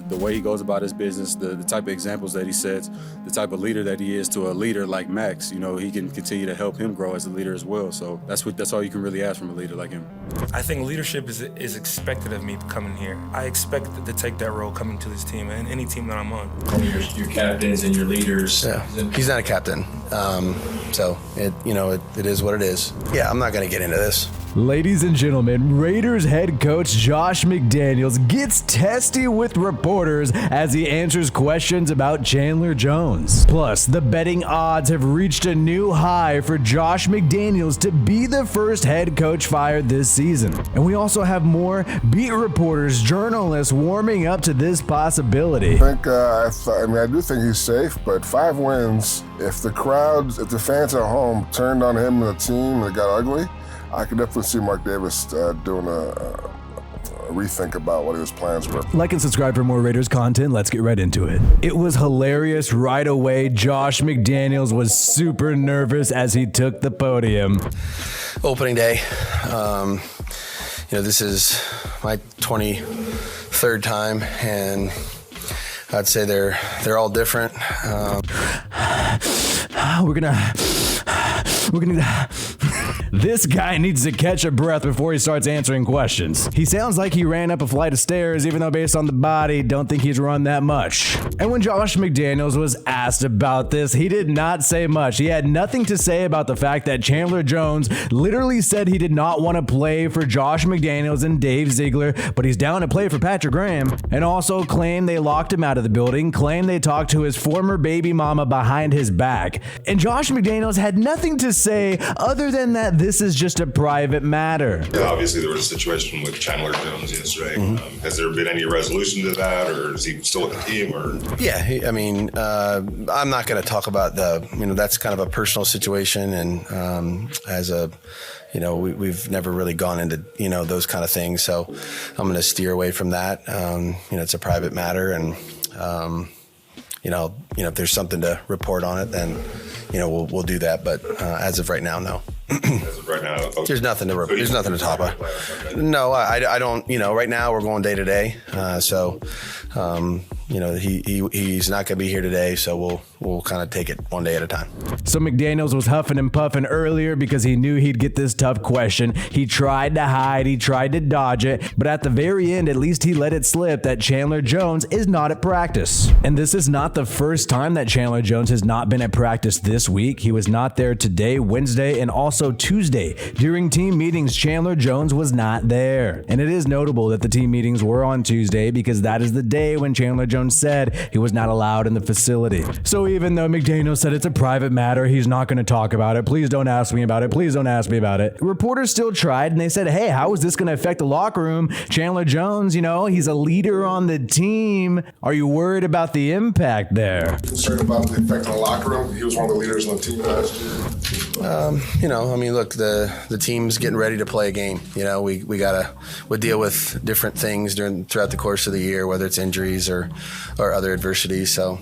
the way he goes about his business, the type of examples that he sets, the type of leader that he is to a leader like Max, he can continue to help him grow as a leader as well. So that's all you can really ask from a leader like him. I think leadership is expected of me coming here. I expect to take that role coming to this team and any team that I'm on. Your captains and your leaders. Yeah. He's not a captain, so it is what it is. Yeah, I'm not going to get into this. Ladies and gentlemen, Raiders head coach Josh McDaniels gets testy with reporters as he answers questions about Chandler Jones. Plus, the betting odds have reached a new high for Josh McDaniels to be the first head coach fired this season. And we also have more beat reporters, journalists warming up to this possibility. I do think he's safe, but 5 wins, if the fans at home turned on him and the team and it got ugly, I could definitely see Mark Davis doing a rethink about what his plans were. Like and subscribe for more Raiders content. Let's get right into it. It was hilarious right away. Josh McDaniels was super nervous as he took the podium. Opening day. This is my 23rd time, and I'd say they're all different. This guy needs to catch a breath before he starts answering questions. He sounds like he ran up a flight of stairs, even though based on the body, don't think he's run that much. And when Josh McDaniels was asked about this, he did not say much. He had nothing to say about the fact that Chandler Jones literally said he did not want to play for Josh McDaniels and Dave Ziegler, but he's down to play for Patrick Graham, and also claimed they locked him out of the building, claimed they talked to his former baby mama behind his back. And Josh McDaniels had nothing to say other than that this is just a private matter. Yeah, obviously there was a situation with Chandler Jones yesterday. Has there been any resolution to that, or is he still with the team? Or yeah, I'm not going to talk about that's kind of a personal situation, and we've never really gone into those kind of things, so I'm going to steer away from that. It's a private matter, and if there's something to report on it, then we'll do that. But as of right now, no. As of right now, okay. There's nothing to talk about. No, I don't. Right now we're going day to day. He's not going to be here today, so we'll kind of take it one day at a time. So McDaniels was huffing and puffing earlier because he knew he'd get this tough question. He tried to hide, he tried to dodge it, but at the very end, at least he let it slip that Chandler Jones is not at practice. And this is not the first time that Chandler Jones has not been at practice this week. He was not there today, Wednesday, and also Tuesday. During team meetings, Chandler Jones was not there. And it is notable that the team meetings were on Tuesday because that is the day when Chandler Jones said he was not allowed in the facility. So even though McDaniels said it's a private matter, he's not going to talk about it. Please don't ask me about it. Please don't ask me about it. Reporters still tried, and they said, hey, how is this going to affect the locker room? Chandler Jones, he's a leader on the team. Are you worried about the impact there? Concerned about the effect on the locker room? He was one of the leaders on the team last year. Look, the team's getting ready to play a game. We deal with different things throughout the course of the year, whether it's injuries or other adversities. So,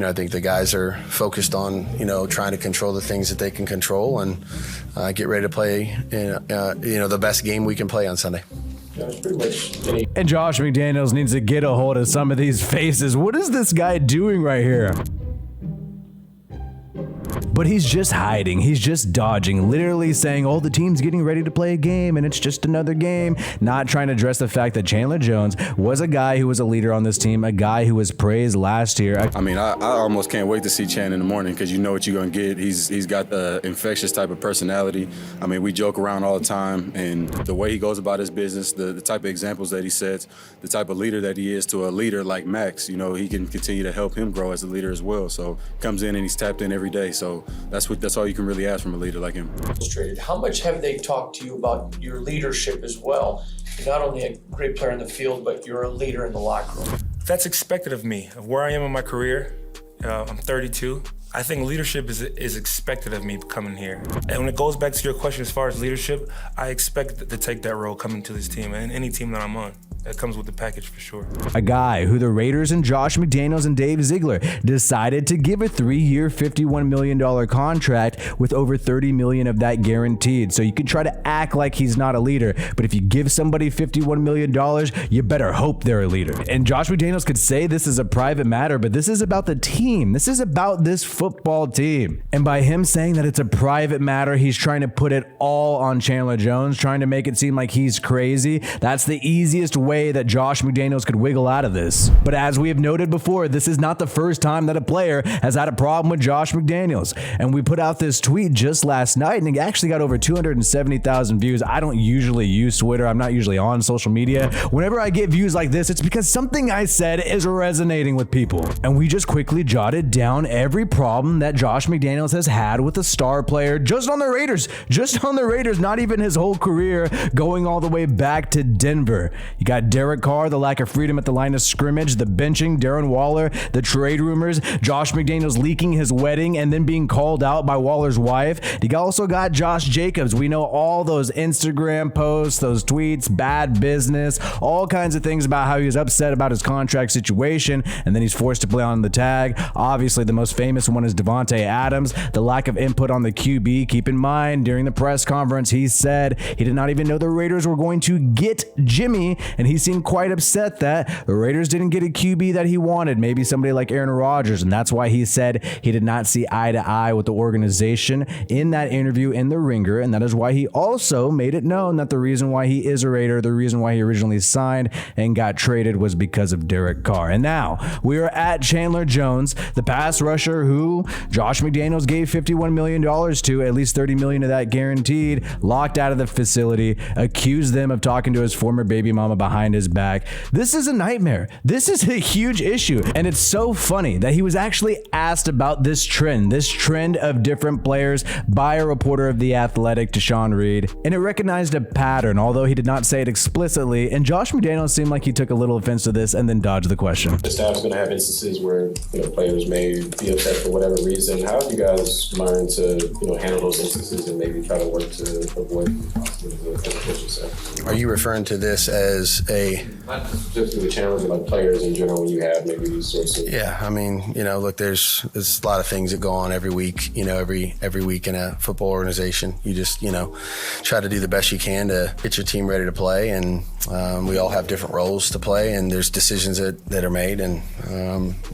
I think the guys are focused on, trying to control the things that they can control and get ready to play, the best game we can play on Sunday. And Josh McDaniels needs to get a hold of some of these faces. What is this guy doing right here? But he's just hiding. He's just dodging, literally saying, oh, the team's getting ready to play a game and it's just another game. Not trying to address the fact that Chandler Jones was a guy who was a leader on this team, a guy who was praised last year. I almost can't wait to see Chan in the morning because you know what you're going to get. He's got the infectious type of personality. We joke around all the time, and the way he goes about his business, the type of examples that he sets, the type of leader that he is to a leader like Max, he can continue to help him grow as a leader as well. So comes in and he's tapped in every day. So that's all you can really ask from a leader like him. How much have they talked to you about your leadership as well? You're not only a great player in the field, but you're a leader in the locker room. That's expected of me. Of where I am in my career, I'm 32. I think leadership is expected of me coming here. And when it goes back to your question as far as leadership, I expect to take that role coming to this team and any team that I'm on. That comes with the package for sure. A guy who the Raiders and Josh McDaniels and Dave Ziegler decided to give a 3-year, $51 million contract with over $30 million of that guaranteed. So you can try to act like he's not a leader, but if you give somebody $51 million, you better hope they're a leader. And Josh McDaniels could say this is a private matter, but this is about the team. This is about this football team. And by him saying that it's a private matter, he's trying to put it all on Chandler Jones, trying to make it seem like he's crazy. That's the easiest way that Josh McDaniels could wiggle out of this. But as we have noted before, this is not the first time that a player has had a problem with Josh McDaniels. And we put out this tweet just last night, and it actually got over 270,000 views. I don't usually use Twitter. I'm not usually on social media. Whenever I get views like this, it's because something I said is resonating with people. And we just quickly jotted down every problem that Josh McDaniels has had with a star player just on the Raiders, not even his whole career, going all the way back to Denver. You got Derek Carr, the lack of freedom at the line of scrimmage, the benching, Darren Waller, the trade rumors, Josh McDaniels leaking his wedding and then being called out by Waller's wife. You also got Josh Jacobs. We know all those Instagram posts, those tweets, bad business, all kinds of things about how he was upset about his contract situation, and then he's forced to play on the tag. Obviously, the most famous one is Devontae Adams, the lack of input on the QB. Keep in mind, during the press conference, he said he did not even know the Raiders were going to get Jimmy, and he seemed quite upset that the Raiders didn't get a QB that he wanted, maybe somebody like Aaron Rodgers, and that's why he said he did not see eye to eye with the organization in that interview in the Ringer, and that is why he also made it known that the reason why he is a Raider, the reason why he originally signed and got traded was because of Derek Carr. And now we are at Chandler Jones, the pass rusher who Josh McDaniels gave $51 million to, at least $30 million of that guaranteed, locked out of the facility, accused them of talking to his former baby mama behind his back. This is a nightmare. This is a huge issue. And it's so funny that he was actually asked about this trend of different players by a reporter of The Athletic, Deshaun Reed, and it recognized a pattern, although he did not say it explicitly, and Josh McDaniels seemed like he took a little offense to this and then dodged the question. The staff's going to have instances where players may be upset for whatever reason. How have you guys learned to handle those instances and maybe try to work to avoid the Are you referring to this as a not specifically the challenge of players in general when you have maybe these sorts of look, there's a lot of things that go on every week, every week in a football organization. You just, try to do the best you can to get your team ready to play, and we all have different roles to play, and there's decisions that are made, and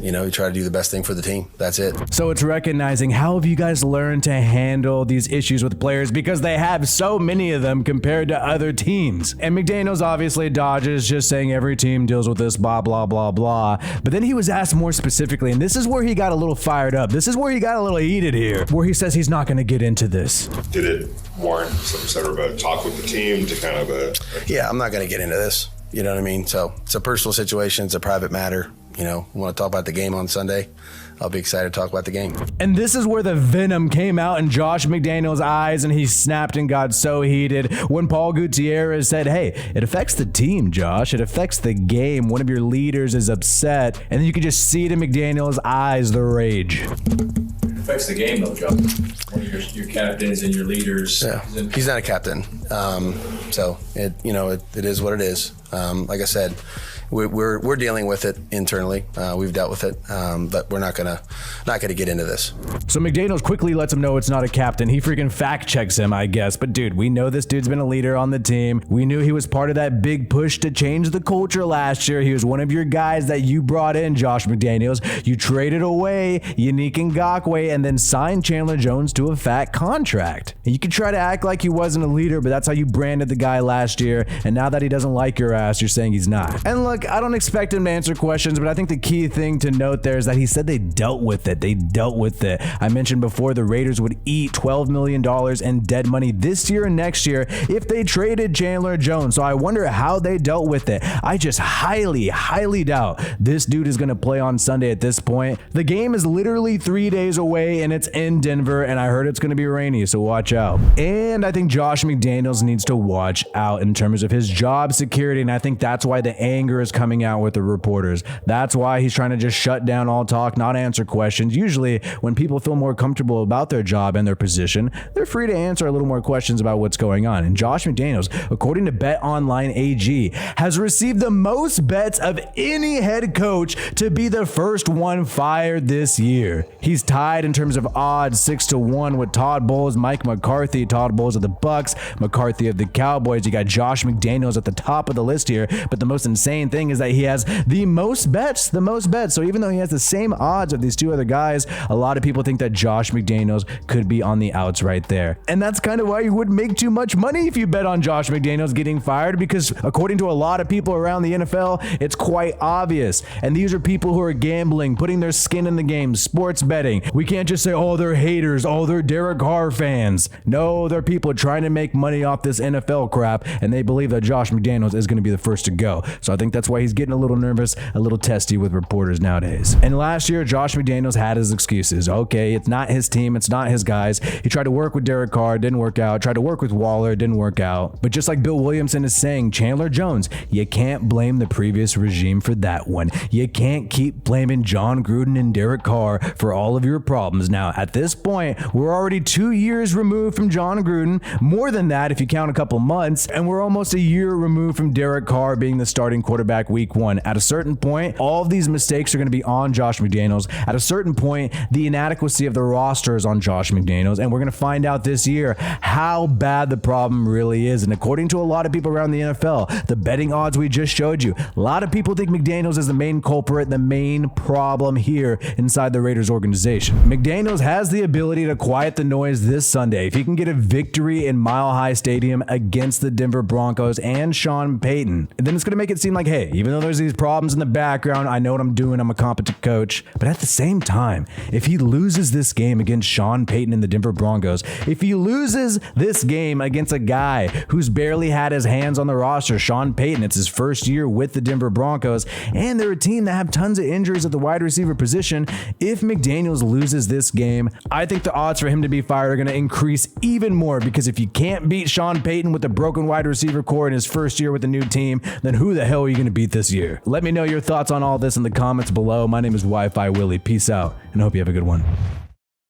you try to do the best thing for the team. That's it. So it's recognizing, how have you guys learned to handle these issues with players, because they have so many of them compared to other teams. And McDaniels obviously dodges, just saying every team deals with this, blah, blah, blah, blah. But then he was asked more specifically, and this is where he got a little fired up. This is where he got a little heated here, where he says he's not going to get into this. Did it warrant some sort of a talk with the team to kind of Yeah, I'm not going to get into this. You know what I mean? So it's a personal situation. It's a private matter. Want to talk about the game on Sunday? I'll be excited to talk about the game. And this is where the venom came out in Josh McDaniels' eyes, and he snapped and got so heated when Paul Gutierrez said, hey, it affects the team, Josh. It affects the game. One of your leaders is upset. And then you could just see it in McDaniels' eyes, the rage. It affects the game, though, Joe. One of your captains and your leaders. Yeah, he's not a captain. So it is what it is. Like I said, we're dealing with it internally. We've dealt with it, but we're not gonna get into this. So McDaniels quickly lets him know it's not a captain. He freaking fact checks him, I guess. But dude, we know this dude's been a leader on the team. We knew he was part of that big push to change the culture last year. He was one of your guys that you brought in, Josh McDaniels. You traded away Yannick Ngakoue and then signed Chandler Jones to a fat contract. And you could try to act like he wasn't a leader, but that's how you branded the guy last year. And now that he doesn't like your ass, you're saying he's not. And look, I don't expect him to answer questions, but I think the key thing to note there is that he said they dealt with it. They dealt with it. I mentioned before the Raiders would eat $12 million in dead money this year and next year if they traded Chandler Jones. So I wonder how they dealt with it. I just highly, highly doubt this dude is going to play on Sunday at this point. The game is literally 3 days away and it's in Denver, and I heard it's going to be rainy, so watch out. And I think Josh McDaniels needs to watch out in terms of his job security, and I think that's why the anger is rumors coming out with the reporters. That's why he's trying to just shut down all talk, not answer questions. Usually when people feel more comfortable about their job and their position, they're free to answer a little more questions about what's going on. And Josh McDaniels, according to BetOnline AG, has received the most bets of any head coach to be the first one fired this year. He's tied in terms of odds 6-1 with Todd Bowles, Mike McCarthy. Todd Bowles of the Bucks, McCarthy of the Cowboys. You got Josh McDaniels at the top of the list here, but the most insane thing is that he has the most bets. So even though he has the same odds of these two other guys, a lot of people think that Josh McDaniels could be on the outs right there. And that's kind of why you wouldn't make too much money if you bet on Josh McDaniels getting fired, because according to a lot of people around the NFL, it's quite obvious. And these are people who are gambling, putting their skin in the game, sports betting. We can't just say, oh, they're haters, oh, they're Derek Carr fans. No, they're people trying to make money off this NFL crap, and they believe that Josh McDaniels is going to be the first to go. So I think that's why he's getting a little nervous, a little testy with reporters nowadays. And last year, Josh McDaniels had his excuses. Okay, it's not his team, it's not his guys. He tried to work with Derek Carr, didn't work out. Tried to work with Waller, didn't work out. But just like Bill Williamson is saying, Chandler Jones, you can't blame the previous regime for that one. You can't keep blaming John Gruden and Derek Carr for all of your problems. Now, at this point, we're already 2 years removed from John Gruden, more than that if you count a couple months, and we're almost a year removed from Derek Carr being the starting quarterback week 1. At a certain point, all of these mistakes are going to be on Josh McDaniels. At a certain point, the inadequacy of the roster is on Josh McDaniels, and we're going to find out this year how bad the problem really is. And according to a lot of people around the NFL, the betting odds we just showed you, a lot of people think McDaniels is the main culprit, the main problem here inside the Raiders organization. McDaniels has the ability to quiet the noise this Sunday. If he can get a victory in Mile High Stadium against the Denver Broncos and Sean Payton, then it's going to make it seem like, hey, even though there's these problems in the background, I know what I'm doing, I'm a competent coach. But at the same time, if he loses this game against Sean Payton and the Denver Broncos, if he loses this game against a guy who's barely had his hands on the roster, Sean Payton, it's his first year with the Denver Broncos, and they're a team that have tons of injuries at the wide receiver position. If McDaniels loses this game, I think the odds for him to be fired are going to increase even more, because if you can't beat Sean Payton with a broken wide receiver core in his first year with a new team, then who the hell are you going to beat this year? Let me know your thoughts on all this in the comments below. My name is WiFiWillie. Peace out, and I hope you have a good one.